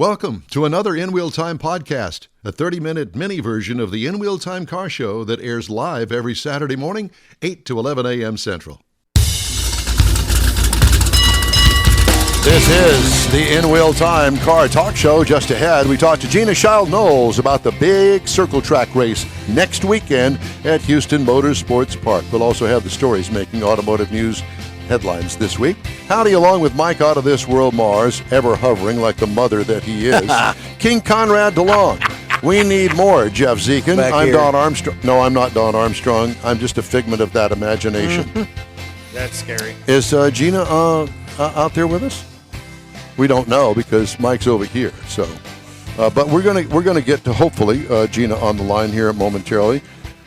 Welcome to another In Wheel Time podcast, a 30-minute mini version of the In Wheel Time car show that airs live every Saturday morning, 8 to 11 a.m. Central. This is the In Wheel Time car talk show. Just ahead, we talk to Gina Shild-knoiwles about the big circle track race next weekend at Houston Motorsports Park. We'll also have the stories making automotive news headlines this week. Howdy, along with Mike out of this world Mars, ever hovering like the mother that he is. King Conrad DeLong. We need more, Jeff Zekin. I'm Don Armstrong. No, I'm not Don Armstrong. I'm just a figment of that imagination. That's scary. Is Gina out there with us? We don't know because Mike's over here. So, but we're gonna get to hopefully Gina on the line here momentarily.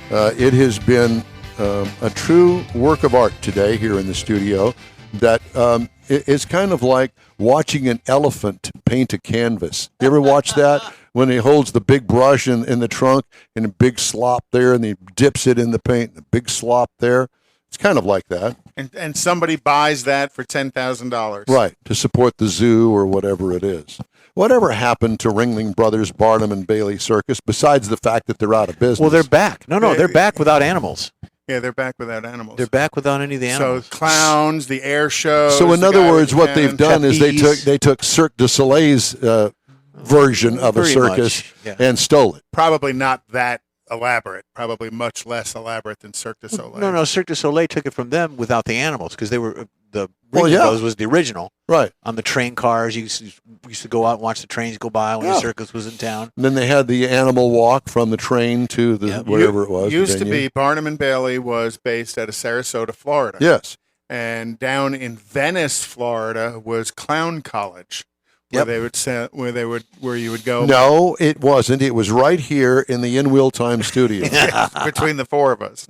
It has been a true work of art today here in the studio that it's kind of like watching an elephant paint a canvas. You ever watch that when he holds the big brush in the trunk and a big slop there and he dips it in the paint and a big slop there? It's kind of like that. And somebody buys that for $10,000. Right, to support the zoo or whatever it is. Whatever happened to Ringling Brothers, Barnum and Bailey Circus, besides the fact that they're out of business? Well, they're back. No, they're back without animals. Yeah, they're back without animals. They're back without any of the animals. So clowns, the air shows. So in other words, what they've done is they took Cirque du Soleil's version of a circus and stole it. Probably not that elaborate. Probably much less elaborate than Cirque du Soleil. No, Cirque du Soleil took it from them without the animals because they were the Brothers was the original. Right. On the train cars, we used to go out and watch the trains go by when the circus was in town. And then they had the animal walk from the train to the wherever it was. Used to be Barnum and Bailey was based out of Sarasota, Florida. Yes. And down in Venice, Florida, was Clown College. Where they would where you would go. No, it wasn't. It was right here in the In Wheel Time studio. Between the four of us.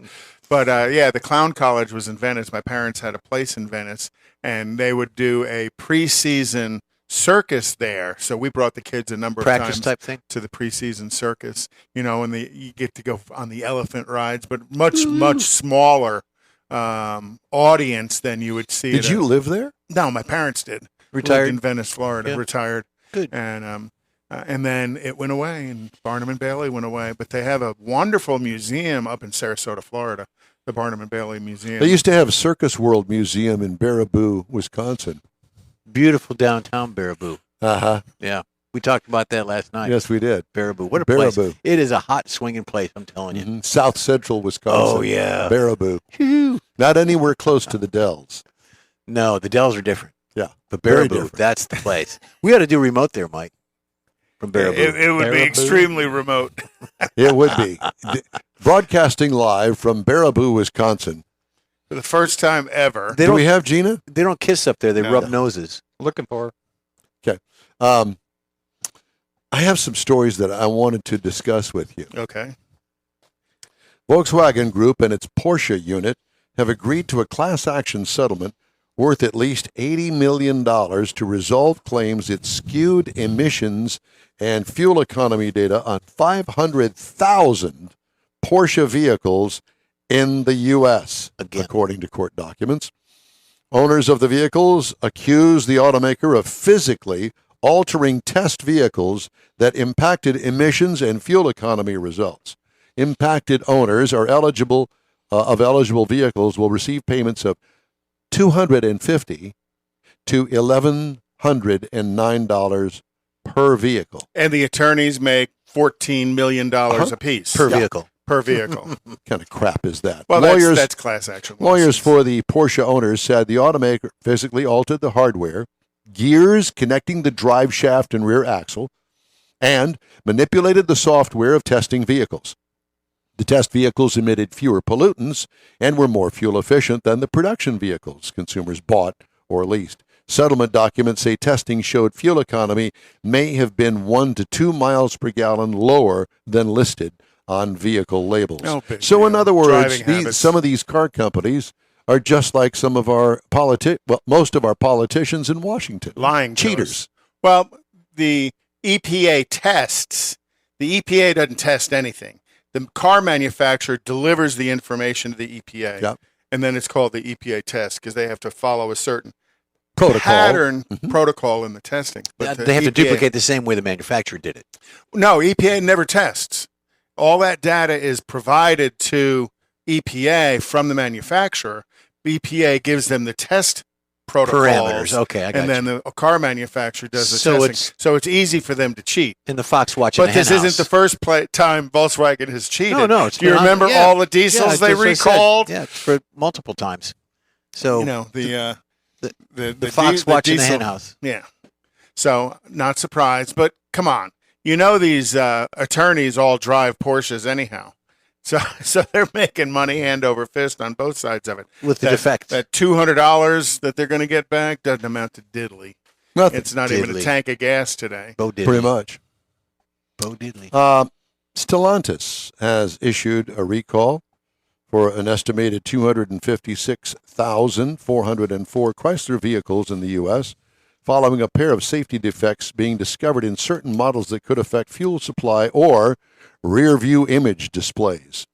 But the Clown College was in Venice. My parents had a place in Venice, and they would do a preseason circus there. So we brought the kids a number of times type thing to the preseason circus. You know, and you get to go on the elephant rides, but much smaller audience than you would see. Did you live there? No, my parents did. Retired Lived in Venice, Florida. Yeah. Retired. Good. And then it went away, and Barnum and Bailey went away. But they have a wonderful museum up in Sarasota, Florida, the Barnum and Bailey Museum. They used to have a Circus World Museum in Baraboo, Wisconsin. Beautiful downtown Baraboo. Uh-huh. Yeah. We talked about that last night. Yes, we did. Baraboo. What a place. It is a hot swinging place, I'm telling you. Mm-hmm. South Central Wisconsin. Oh, yeah. Baraboo. Whew. Not anywhere close to the Dells. No, the Dells are different. Yeah. But Very Baraboo, different. that's the place. We ought to do remote there, Mike. From Baraboo. It would be extremely remote. It would be. Broadcasting live from Baraboo, Wisconsin. For the first time ever. Do we have Gina? They don't kiss up there. They rub noses. Looking for her. Okay. I have some stories that I wanted to discuss with you. Okay. Volkswagen Group and its Porsche unit have agreed to a class action settlement worth at least $80 million to resolve claims it skewed emissions and fuel economy data on 500,000 Porsche vehicles in the U.S., according to court documents. Owners of the vehicles accuse the automaker of physically altering test vehicles that impacted emissions and fuel economy results. Impacted owners are eligible vehicles will receive payments of $250 to $1,109 per vehicle. And the attorneys make $14 million apiece. Per vehicle. Per vehicle. What kind of crap is that? Well, that's class action. Lawyers for the Porsche owners said the automaker physically altered the hardware, gears connecting the drive shaft and rear axle, and manipulated the software of testing vehicles. The test vehicles emitted fewer pollutants and were more fuel efficient than the production vehicles consumers bought or leased. Settlement documents say testing showed fuel economy may have been 1 to 2 miles per gallon lower than listed on vehicle labels. So in other words, some of these car companies are just like some of our most of our politicians in Washington. Lying cheaters. Well, the EPA tests. The EPA doesn't test anything. The car manufacturer delivers the information to the EPA, and then it's called the EPA test because they have to follow a certain pattern protocol in the testing. But they have to EPA duplicate the same way the manufacturer did it. No, EPA never tests. All that data is provided to EPA from the manufacturer. EPA gives them the test protocols. Parameters. Okay, I got and then the car manufacturer does the testing. So it's easy for them to cheat. In the Fox watching But this isn't the first time Volkswagen has cheated. No. Do you remember all the diesels they recalled? Yeah, for multiple times. So the Fox watching diesel, the henhouse. Yeah. So not surprised, but come on. These attorneys all drive Porsches anyhow. So they're making money hand over fist on both sides of it. With the defect. That $200 that they're going to get back doesn't amount to diddly. Nothing. It's not even a tank of gas today. Bo diddly. Pretty much. Bo diddly. Stellantis has issued a recall for an estimated 256,404 Chrysler vehicles in the U.S., following a pair of safety defects being discovered in certain models that could affect fuel supply or rear-view image displays.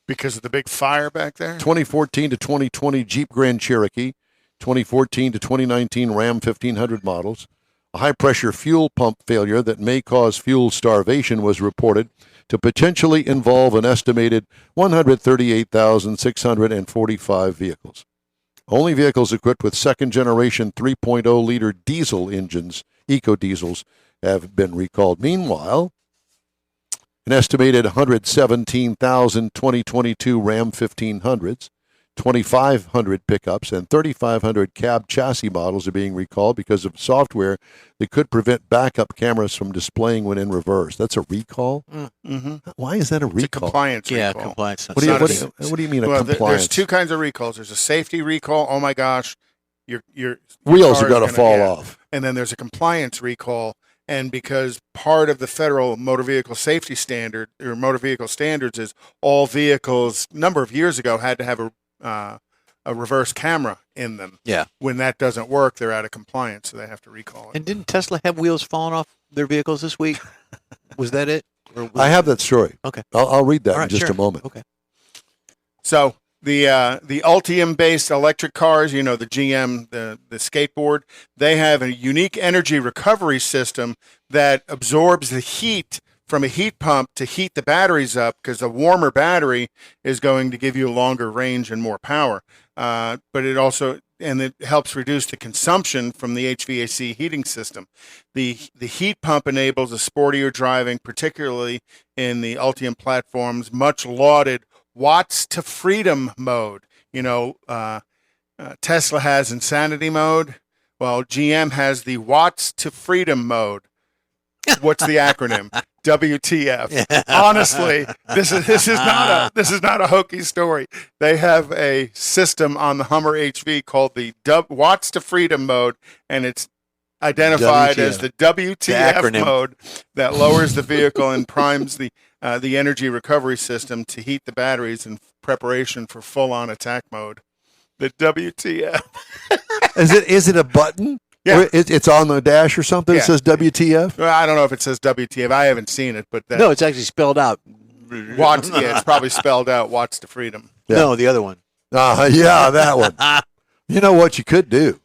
Because of the big fire back there? 2014 to 2020 Jeep Grand Cherokee, 2014 to 2019 Ram 1500 models. A high-pressure fuel pump failure that may cause fuel starvation was reported to potentially involve an estimated 138,645 vehicles. Only vehicles equipped with second-generation 3.0-liter diesel engines, eco-diesels, have been recalled. Meanwhile, an estimated 117,000 2022 Ram 1500s, 2,500 pickups, and 3,500 cab chassis models are being recalled because of software that could prevent backup cameras from displaying when in reverse. That's a recall? Mm-hmm. Why is that a recall? It's a compliance recall. Yeah, compliance. What do you mean a compliance? There's two kinds of recalls. There's a safety recall. Oh my gosh, your wheels are going to fall off. And then there's a compliance recall. And because part of the federal motor vehicle safety standard or motor vehicle standards is all vehicles, a number of years ago, had to have a reverse camera in them. Yeah. When that doesn't work, they're out of compliance, so they have to recall it. And didn't Tesla have wheels falling off their vehicles this week? Was that it? I have that story. Okay. I'll read that in just a moment. Okay. So the Ultium-based electric cars, the GM, the skateboard, they have a unique energy recovery system that absorbs the heat from a heat pump to heat the batteries up, because a warmer battery is going to give you a longer range and more power. But it also helps reduce the consumption from the HVAC heating system. The heat pump enables a sportier driving, particularly in the Ultium platform's much lauded watts to freedom mode. Tesla has insanity mode. Well, GM has the watts to freedom mode. What's the acronym? WTF. Honestly, this is not a hokey story. They have a system on the Hummer HV called the watts to freedom mode, and it's identified as the WTF mode that lowers the vehicle and primes the energy recovery system to heat the batteries in preparation for full-on attack mode. The WTF. Is it a button? Yeah. Or it's on the dash or something? Yeah. It says WTF? Well, I don't know if it says WTF. I haven't seen it, but no, it's actually spelled out. Watts. Yeah, it's probably spelled out. Watts to freedom. Yeah. No, the other one. Yeah, that one. You know what you could do?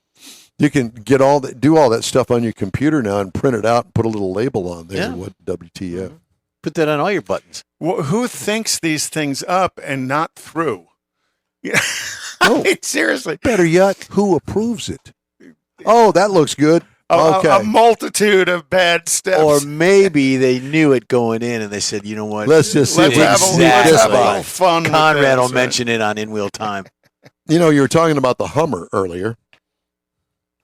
You can do all that stuff on your computer now and print it out and put a little label on there. Yeah. What WTF? Mm-hmm. Put that on all your buttons. Well, who thinks these things up and not through? Yeah. Oh, seriously. Better yet, who approves it? Oh, that looks good. Okay. A multitude of bad steps. Or maybe they knew it going in and they said, you know what? Let's just see if we can let's sneak have this a little by. fun. Conrad will right? mention it on In Wheel Time. You were talking about the Hummer earlier.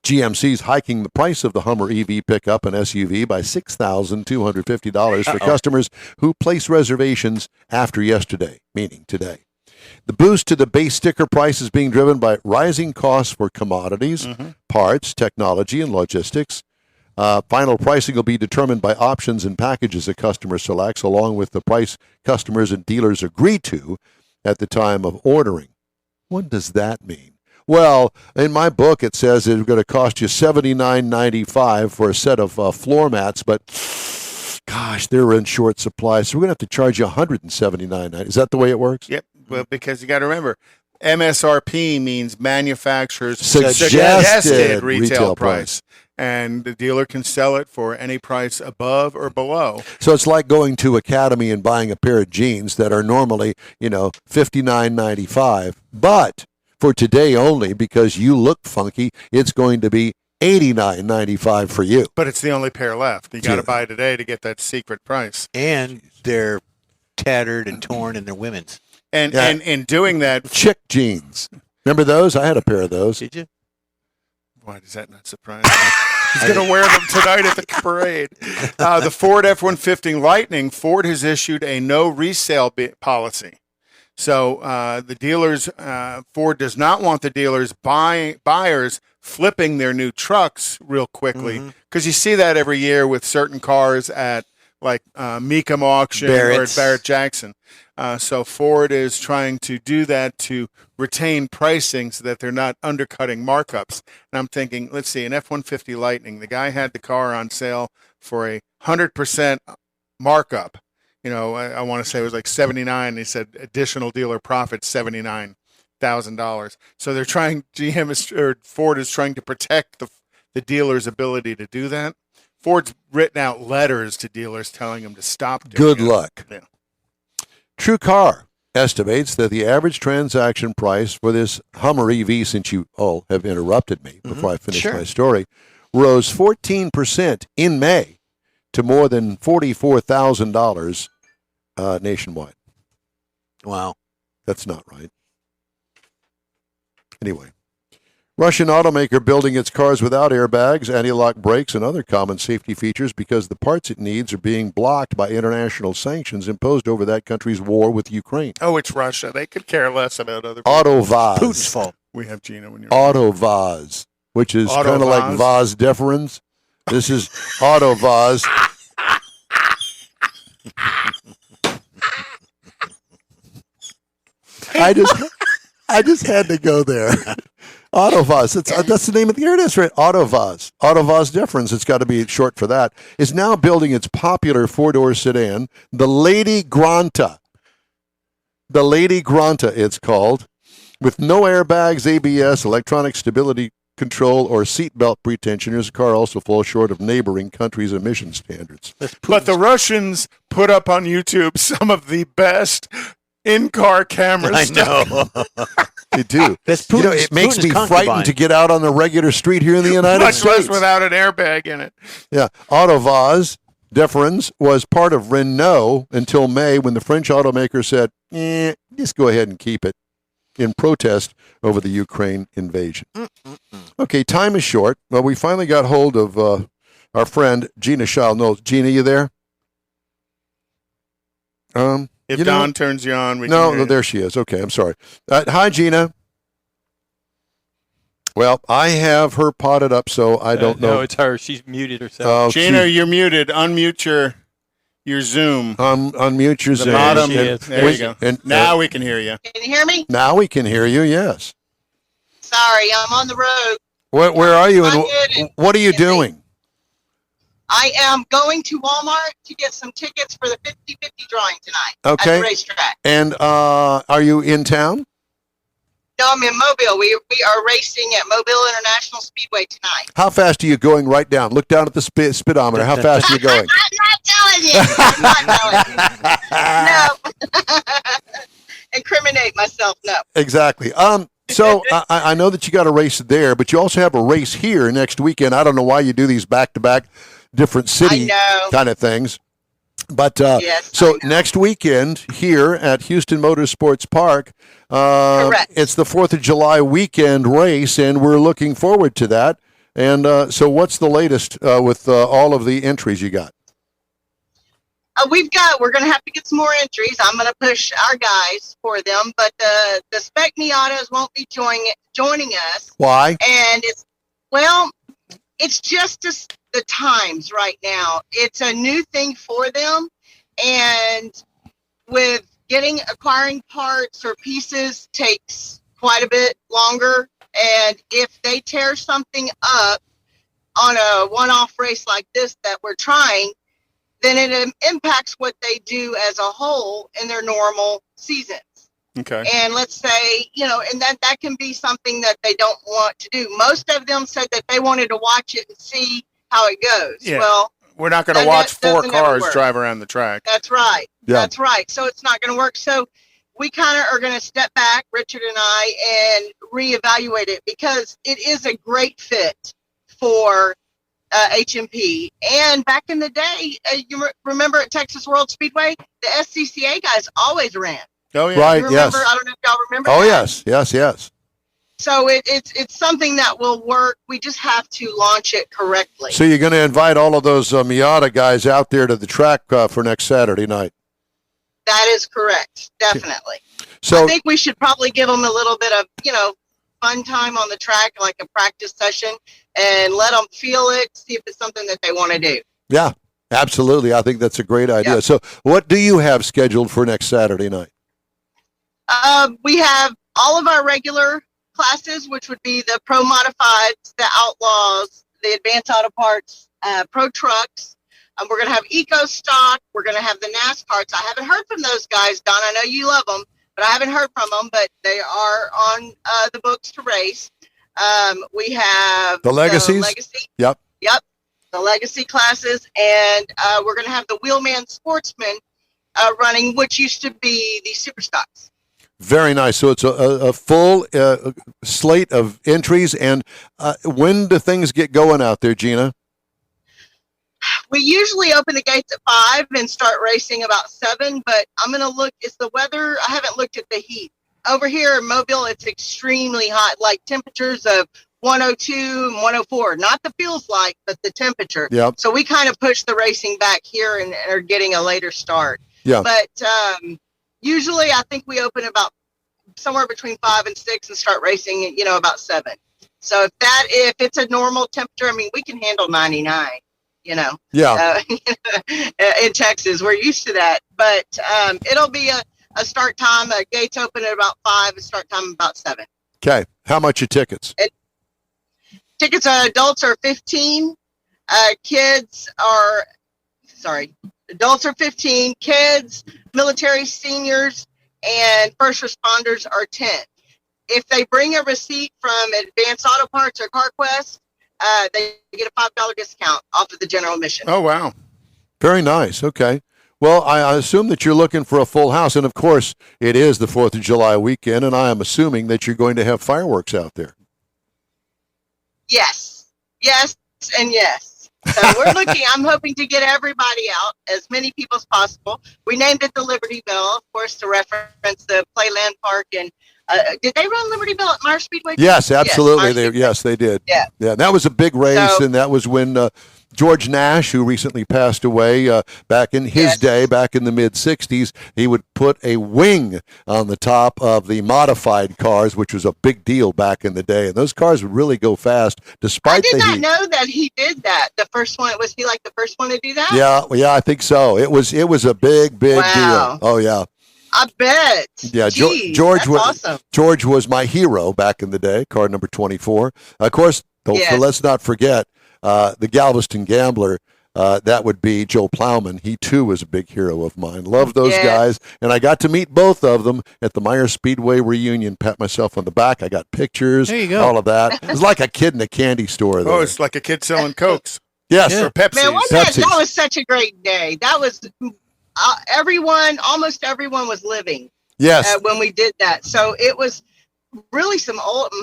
GMC's hiking the price of the Hummer EV pickup and SUV by $6,250 for customers who place reservations after yesterday, meaning today. The boost to the base sticker price is being driven by rising costs for commodities, parts, technology, and logistics. Final pricing will be determined by options and packages that customer selects, along with the price customers and dealers agree to at the time of ordering. What does that mean? Well, in my book, it says it's going to cost you $79.95 for a set of floor mats, but gosh, they're in short supply, so we're going to have to charge you $179.90. Is that the way it works? Yep. Well, because you got to remember, MSRP means manufacturer's Suggested retail retail price. And the dealer can sell it for any price above or below. So it's like going to Academy and buying a pair of jeans that are normally, $59.95, but for today only, because you look funky, it's going to be $89.95 for you. But it's the only pair left. You got to buy today to get that secret price. And they're tattered and torn, and they're women's. And in doing that, chick jeans. Remember those? I had a pair of those. Did you? Why does that not surprise me? He's going to wear them tonight at the parade. The Ford F-150 Lightning, Ford has issued a no resale policy. So the dealers, Ford does not want the dealers buyers flipping their new trucks real quickly, because you see that every year with certain cars at like Mecum Auction or at Barrett-Jackson. So Ford is trying to do that to retain pricing so that they're not undercutting markups. And I'm thinking, let's see, an F-150 Lightning, the guy had the car on sale for a 100% markup. I want to say it was like 79. They said additional dealer profit $79,000. So they're trying. Ford is trying to protect the dealer's ability to do that. Ford's written out letters to dealers telling them to stop doing Good luck. Yeah. True Car estimates that the average transaction price for this Hummer EV, since you all have interrupted me before I finish my story, rose 14% in May to more than $44,000 nationwide. Wow. That's not right. Anyway, Russian automaker building its cars without airbags, anti-lock brakes, and other common safety features because the parts it needs are being blocked by international sanctions imposed over that country's war with Ukraine. Oh, it's Russia. They could care less about other people. AutoVaz. Putin's fault. We have Gina when you're AutoVaz, which is kind of like vas deferens. This is AutoVaz. I just had to go there. AutoVaz, that's the name of the area. That's right. AutoVaz. AutoVaz deferens, it's got to be short for that, is now building its popular four-door sedan, the Lady Granta. The Lady Granta, it's called, with no airbags, ABS, electronic stability control, or seatbelt pretensioners. The car also falls short of neighboring countries' emission standards. But the Russians put up on YouTube some of the best in-car cameras. I know. They do. It makes me concubine. frightened to get out on the regular street here in the United Much States. less without an airbag in it. Yeah. AutoVaz deferens was part of Renault until May, when the French automaker said, just go ahead and keep it, in protest over the Ukraine invasion. Okay, time is short. Well, we finally got hold of our friend Gina Shild-knoiwles. Gina, you there? If Don turns you on, we can No, hear you. there she is. Okay, I'm sorry. Hi, Gina. Well, I have her potted up, so I don't know. No, it's her. She's muted herself. Gina, you're muted. Unmute your Zoom. Unmute your Zoom. Bottom. She is. There you go. And Now we can hear you. Can you hear me? Now we can hear you, yes. Sorry, I'm on the road. Where are you, I'm and good. what are you doing? I am going to Walmart to get some tickets for the 50-50 drawing tonight at Okay. the racetrack. And are you in town? No, I'm in Mobile. We are racing at Mobile International Speedway tonight. How fast are you going right down? Look down at the speedometer. How fast are you going? I'm not telling you. No. Incriminate myself, no. Exactly. So I know that you got a race there, but you also have a race here next weekend. I don't know why you do these back-to-back different city kind of things. But Yes, so next weekend here at Houston Motorsports Park, Correct. it's the 4th of July weekend race, and we're looking forward to that. And so what's the latest with all of the entries you got? We're going to have to get some more entries. I'm going to push our guys for them, but the Spec Miatas won't be joining us. Why? And it's just the times right now. It's a new thing for them. And with acquiring parts or pieces takes quite a bit longer. And if they tear something up on a one-off race like this that we're trying, then it impacts what they do as a whole in their normal seasons. Okay. And let's say, and that can be something that they don't want to do. Most of them said that they wanted to watch it and see how it goes. Yeah. Well, we're not going to watch four doesn't ever cars work. drive around the track. That's right. Yeah. That's right. So it's not going to work. So we kind of are going to step back, Richard and I, and reevaluate it, because it is a great fit for HMP. And back in the day, you remember at Texas World Speedway, the SCCA guys always ran. Oh, yeah. Right. You Yes. remember? I don't know if y'all remember. Oh, that. yes. So it's something that will work. We just have to launch it correctly. So you're going to invite all of those Miata guys out there to the track for next Saturday night. That is correct. Definitely. So I think we should probably give them a little bit of, fun time on the track, like a practice session, and let them feel it, see if it's something that they want to do. yeah, absolutely. I think that's a great idea. Yep. So what do you have scheduled for next Saturday night? We have all of our regular classes, which would be the Pro Modifieds, the Outlaws, the Advanced Auto Parts, Pro Trucks. We're going to have Eco Stock. We're going to have the NASCARs. I haven't heard from those guys, Don. I know you love them, but I haven't heard from them, but they are on the books to race. We have The Legacies? Yep. The Legacy classes, and we're going to have the Wheelman Sportsman running, which used to be the Super Stocks. Very nice. So it's a full slate of entries. And when do things get going out there, Gina? We usually open the gates at 5 and start racing about 7, but I'm going to look. Is the weather? I haven't looked at the heat. Over here in Mobile, it's extremely hot, like temperatures of 102 and 104. Not the feels like, but the temperature. Yep. So we kind of push the racing back here and are getting a later start. Yeah. But usually I think we open about somewhere between 5 and 6 and start racing, about 7. So if it's a normal temperature, I mean, we can handle 99. Yeah. In Texas, we're used to that. But it'll be a start time. Gates open at about 5 and start time about 7. Okay. How much are tickets? Tickets, adults are 15. Adults are 15. Kids, military, seniors, and first responders are 10. If they bring a receipt from Advanced Auto Parts or CarQuest, they get a $5 discount off of the general admission. Oh, wow. Very nice. Okay. Well, I assume that you're looking for a full house. And, of course, it is the 4th of July weekend, and I am assuming that you're going to have fireworks out there. Yes, and yes. So I'm hoping to get everybody out, as many people as possible. We named it the Liberty Bell, of course, to reference the Playland Park. And did they run Liberty Bell at Meyer Speedway? Yes, absolutely. Yes, They did. Yeah. That was a big race, So- and that was when George Nash, who recently passed away, back in his Yes. day, back in the mid-'60s, he would put a wing on the top of the modified cars, which was a big deal back in the day. And those cars would really go fast I despite did the not heat. know that he did that. The first one, was he like the first one to do that? Yeah, I think so. It was a big Wow. deal. Oh, yeah. I bet. Yeah, Jeez, George that's was awesome. George was my hero back in the day, car number 24. Of course, Yes. let's not forget the Galveston Gambler. That would be Joe Plowman. He, too, was a big hero of mine. Love those Yes. guys. And I got to meet both of them at the Meyer Speedway reunion. Pat myself on the back. I got pictures, There you go. all of that. It was like a kid in a candy store there. Oh, it's like a kid selling Cokes yes. Yeah. or Pepsis. Man, Pepsis. that was such a great day. That was almost everyone was living Yes. when we did that. So it was really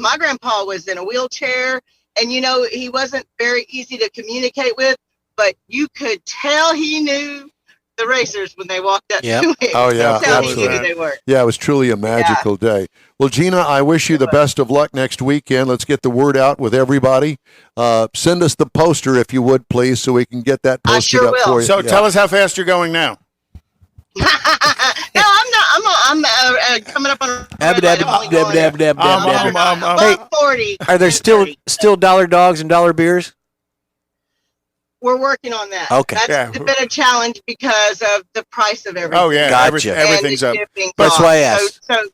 my grandpa was in a wheelchair, and he wasn't very easy to communicate with, but you could tell he knew the racers when they walked up Yep. to him. Oh, yeah, You could tell he knew absolutely. who they were. Yeah, it was truly a magical day. Well, Gina, I wish you the best of luck next weekend. Let's get the word out with everybody. Send us the poster, if you would, please, so we can get that I posted sure up will. for you. So Yeah. tell us how fast you're going now. No, I'm not. I'm coming up on a red light. I'm only going above 40. Are there still dollar dogs and dollar beers? We're working on that. Okay. That's Yeah. been a challenge because of the price of everything. Oh, yeah. Gotcha. Everything's and up. the shipping That's why I costs. asked. So,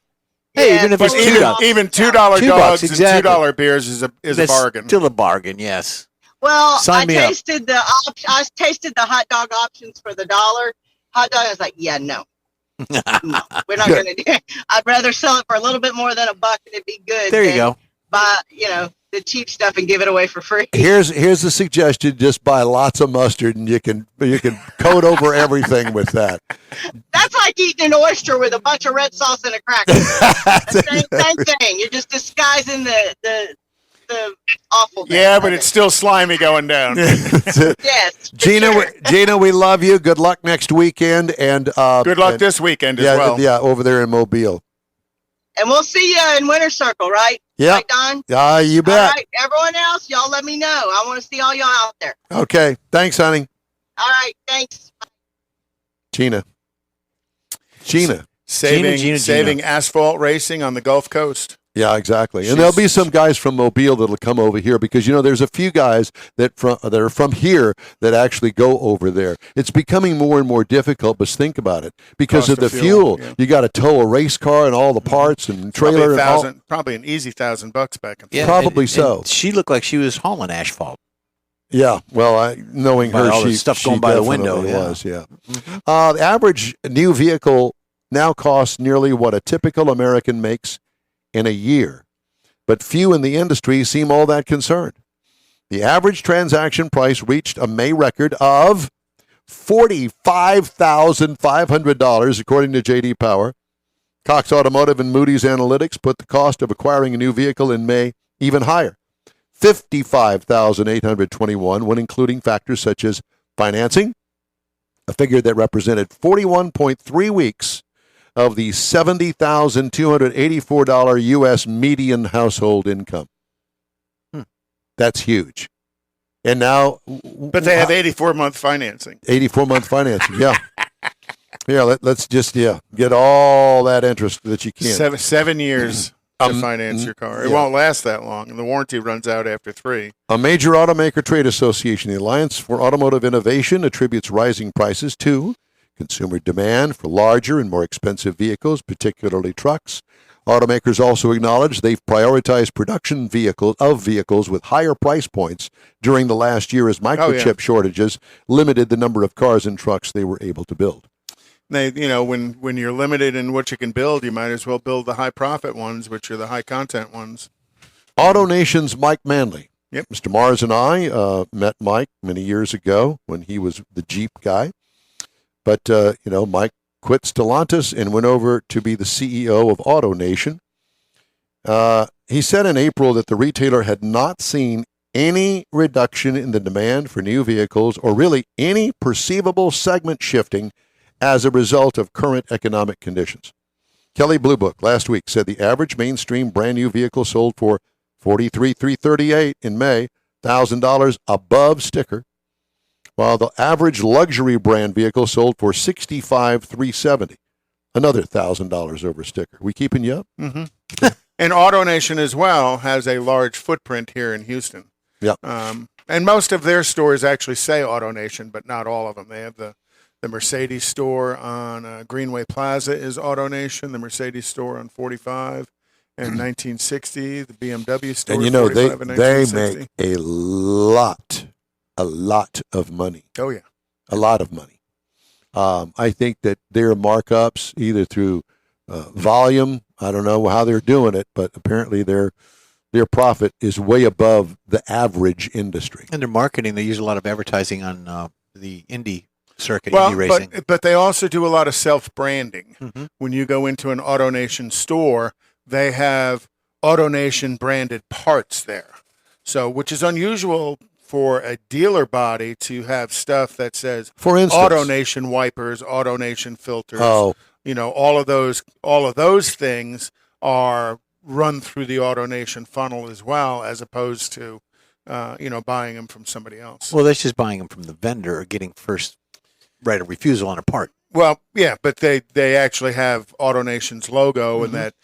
Hey, even if But it's even, $2. even $2 $2, dogs and exactly. $2 beers is a That's bargain. Still a bargain, yes. well, Sign I me up. tasted the hot dog options for the $1 hot dog. I was like, yeah, no. No, we're not going to do it. I'd rather sell it for a little bit more than $1 and it'd be good. There you than go. Buy, the cheap stuff and give it away for free. Here's a suggestion: just buy lots of mustard, and you can coat over everything with that. That's like eating an oyster with a bunch of red sauce and a cracker. Same thing. You're just disguising the awful thing. Yeah, but it's still slimy going down. Yes. Gina, we love you. Good luck next weekend, and Good luck this weekend as well. Yeah, over there in Mobile. And we'll see you in Winter Circle, right? Yeah. Right, Don? You bet. All right. Everyone else, y'all let me know. I want to see all y'all out there. Okay. Thanks, honey. All right. Thanks. Gina. Saving asphalt racing on the Gulf Coast. Yeah, exactly. And there'll be some guys from Mobile that'll come over here because, there's a few guys that are from here that actually go over there. It's becoming more and more difficult, but think about it. Because Cost of the fuel, yeah. You got to tow a race car and all the parts and trailer. Probably an easy $1,000 back and forth. Yeah, Probably so. And she looked like she was hauling asphalt. Yeah, well, knowing By her, all the she stuff going by the window, definitely yeah. was, yeah. The average new vehicle now costs nearly what a typical American makes in a year. But few in the industry seem all that concerned. The average transaction price reached a May record of $45,500, according to J.D. Power. Cox Automotive and Moody's Analytics put the cost of acquiring a new vehicle in May even higher, $55,821, when including factors such as financing, a figure that represented 41.3 weeks of the $70,284 U.S. median household income. That's huge. And now... But they have 84-month financing. 84-month financing, yeah. Yeah, let's just, get all that interest that you can. 7 years to finance your car. It won't last that long, and the warranty runs out after 3. A major automaker trade association, the Alliance for Automotive Innovation, attributes rising prices to consumer demand for larger and more expensive vehicles, particularly trucks. Automakers also acknowledge they've prioritized production vehicles with higher price points during the last year as microchip shortages limited the number of cars and trucks they were able to build. They, when you're limited in what you can build, you might as well build the high profit ones, which are the high content ones. AutoNation's Mike Manley. Yep. Mr. Mars and I met Mike many years ago when he was the Jeep guy. But, Mike quit Stellantis and went over to be the CEO of AutoNation. He said in April that the retailer had not seen any reduction in the demand for new vehicles or really any perceivable segment shifting as a result of current economic conditions. Kelley Blue Book last week said the average mainstream brand new vehicle sold for $43,338 in May, $1,000 above sticker, while the average luxury brand vehicle sold for $65,370, another $1,000 over sticker. We keeping you up? Mm-hmm. And AutoNation as well has a large footprint here in Houston. Yeah. And most of their stores actually say AutoNation, but not all of them. They have the Mercedes store on Greenway Plaza is AutoNation, the Mercedes store on 45 and 1960, the BMW store. And they make a lot of money. Oh, yeah. A lot of money. I think that their markups, either through volume, I don't know how they're doing it, but apparently their profit is way above the average industry. And their marketing, they use a lot of advertising on the Indy circuit, Indy racing. But they also do a lot of self-branding. Mm-hmm. When you go into an AutoNation store, they have AutoNation branded parts there. So, which is unusual for a dealer body to have stuff that says, for instance, AutoNation wipers, AutoNation filters. Oh. All of those things are run through the AutoNation funnel as well, as opposed to, buying them from somebody else. Well, that's just buying them from the vendor or getting first right of refusal on a part. Well, yeah, but they actually have AutoNation's logo and that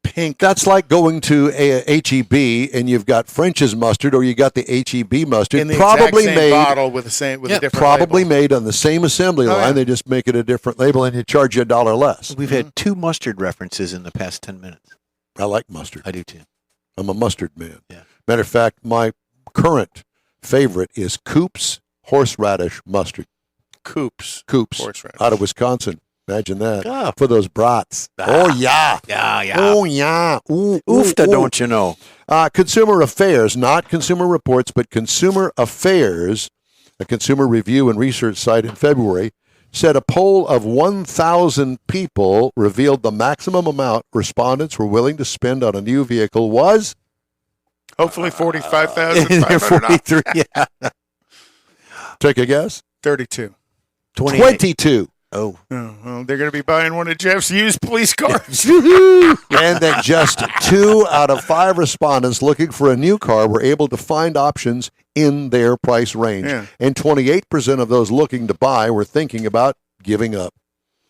pink. That's like going to a H-E-B and you've got French's mustard or you got the H-E-B mustard. In the probably exact same made bottle with a different probably label. made on the same assembly line. yeah. They just make it a different label and you charge you $1 less. We've had 2 mustard references in the past 10 minutes. I like mustard. I do too. I'm a mustard man. Yeah. Matter of fact, my current favorite is Coop's horseradish mustard. Coops Coop's horseradish. out of Wisconsin. Imagine that. Oh. For those brats. Oh, yeah. Yeah. Oh, yeah. Ooh, Oofta, ooh. don't you know? Consumer Affairs, not Consumer Reports, but Consumer Affairs, a consumer review and research site in February, said a poll of 1,000 people revealed the maximum amount respondents were willing to spend on a new vehicle was Hopefully $45,500. 43. Yeah. take a guess. 32. 28. 22. Oh. Oh, well, they're going to be buying one of Jeff's used police cars. And that just 2 out of 5 respondents looking for a new car were able to find options in their price range. Yeah. And 28% of those looking to buy were thinking about giving up.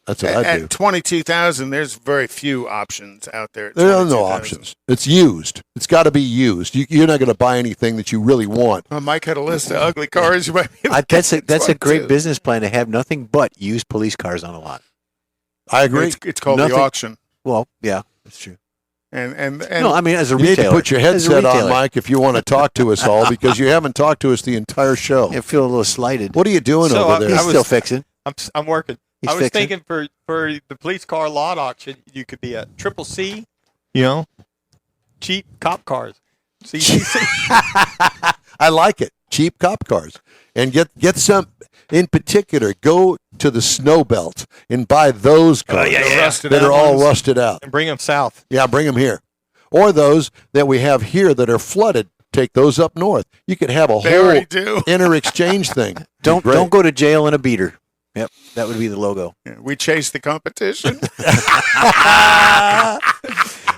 That's what I do. At $22,000, there's very few options out there. At There are no $22,000. options. It's used. It's got to be used. You're not going to buy anything that you really want. Well, Mike had a list of ugly cars. You might be That's a great too. business plan to have nothing but used police cars on a lot. I agree. It's called Nothing- the auction. Well, yeah, that's true. And No, I mean, as a You need retailer. to put your As a headset on, retailer. Mike, if you want to talk to us all, because you haven't talked to us the entire show. I feel a little slighted. What are you doing So, over there? He's I was- still fixing. I'm working. He's I was fixing. thinking for the police car lot auction, you could be a triple C, you know, cheap cop cars. CCC. I like it. Cheap cop cars. And get some, in particular, go to the snow belt and buy those cars The rusted that out are all ones. rusted out. and bring them south. Yeah, bring them here. Or those that we have here that are flooded, take those up north. You could have a They whole already do. inter-exchange thing. Don't Great. go to jail in a beater. Yep, that would be the logo. Yeah, we chase the competition.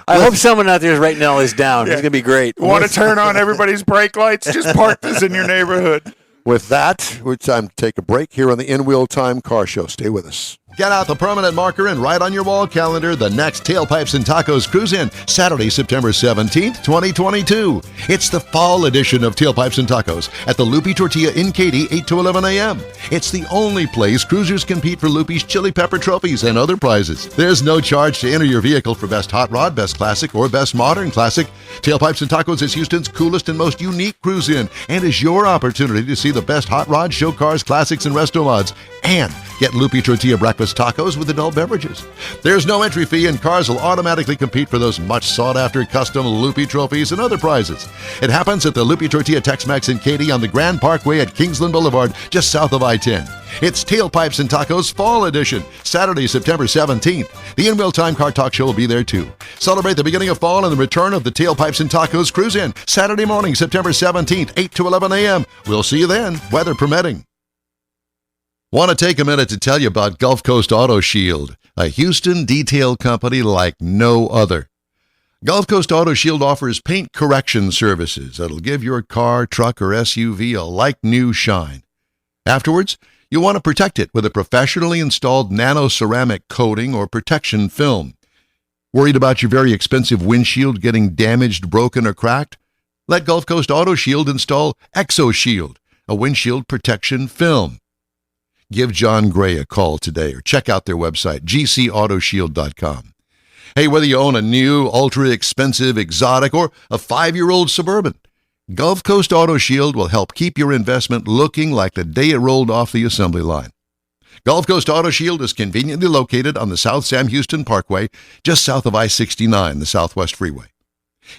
I hope someone out there is writing all this down. Yeah. It's gonna be great. Want to turn on everybody's brake lights? Just park this in your neighborhood. With that, it's time to take a break here on the In Wheel Time Car Show. Stay with us. Get out the permanent marker and write on your wall calendar the next Tailpipes and Tacos Cruise-In, Saturday, September 17th, 2022. It's the fall edition of Tailpipes and Tacos at the Lupi Tortilla in Katy, 8 to 11 a.m. It's the only place cruisers compete for Lupi's Chili Pepper trophies and other prizes. There's no charge to enter your vehicle for Best Hot Rod, Best Classic, or Best Modern Classic. Tailpipes and Tacos is Houston's coolest and most unique cruise-in and is your opportunity to see the best hot rod, show cars, classics, and resto mods, and get Lupi Tortilla breakfast tacos with adult beverages. There's no entry fee, and cars will automatically compete for those much sought-after custom Lupi trophies and other prizes. It happens at the Lupi Tortilla Tex-Mex in Katy on the Grand Parkway at Kingsland Boulevard, just south of I-10. It's Tailpipes and Tacos Fall Edition, Saturday, September 17th. The In Real Time Car Talk Show will be there too. Celebrate the beginning of fall and the return of the Tailpipes and Tacos Cruise-In, Saturday morning, September 17th, 8 to 11 a.m. We'll see you then, weather permitting. Want to take a minute to tell you about Gulf Coast Auto Shield, a Houston detail company like no other. Gulf Coast Auto Shield offers paint correction services that'll give your car, truck, or SUV a like-new shine. Afterwards, you'll want to protect it with a professionally installed nano-ceramic coating or protection film. Worried about your very expensive windshield getting damaged, broken, or cracked? Let Gulf Coast Auto Shield install ExoShield, a windshield protection film. Give John Gray a call today or check out their website, gcautoshield.com. Hey, whether you own a new, ultra-expensive, exotic, or a 5-year-old Suburban, Gulf Coast Auto Shield will help keep your investment looking like the day it rolled off the assembly line. Gulf Coast Auto Shield is conveniently located on the South Sam Houston Parkway, just south of I-69, the Southwest Freeway.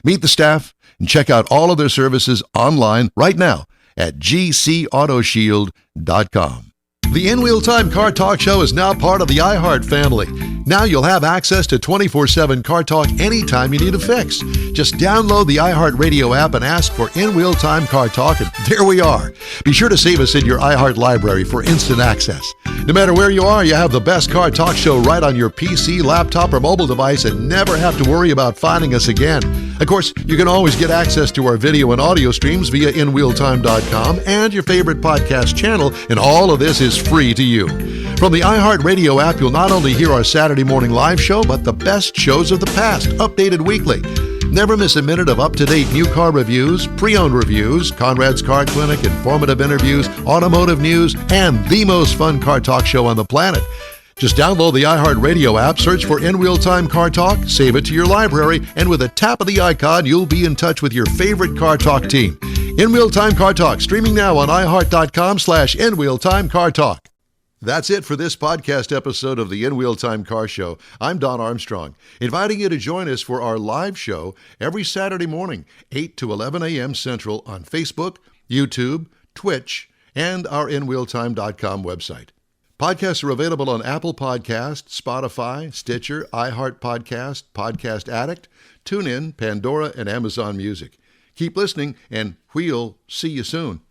Meet the staff and check out all of their services online right now at gcautoshield.com. The In Wheel Time Car Talk Show is now part of the iHeart family. Now you'll have access to 24/7 Car Talk anytime you need a fix. Just download the iHeart Radio app and ask for In Wheel Time Car Talk, and there we are. Be sure to save us in your iHeart library for instant access. No matter where you are, you have the best Car Talk Show right on your PC, laptop, or mobile device and never have to worry about finding us again. Of course, you can always get access to our video and audio streams via InWheelTime.com and your favorite podcast channel, and all of this is free to you. From the iHeart Radio app, you'll not only hear our Saturday morning live show, but the best shows of the past, updated weekly. Never miss a minute of up-to-date new car reviews, pre-owned reviews, Conrad's Car Clinic, informative interviews, automotive news, and the most fun car talk show on the planet. Just download the iHeart Radio app, search for In Real Time Car Talk, save it to your library, and with a tap of the icon, you'll be in touch with your favorite Car Talk team. In Real Time Car Talk, streaming now on iHeart.com/InRealTimeCarTalk. That's it for this podcast episode of the In Wheel Time Car Show. I'm Don Armstrong, inviting you to join us for our live show every Saturday morning, 8 to 11 a.m. Central on Facebook, YouTube, Twitch, and our InWheelTime.com website. Podcasts are available on Apple Podcasts, Spotify, Stitcher, iHeart Podcast, Podcast Addict, TuneIn, Pandora, and Amazon Music. Keep listening, and we'll see you soon.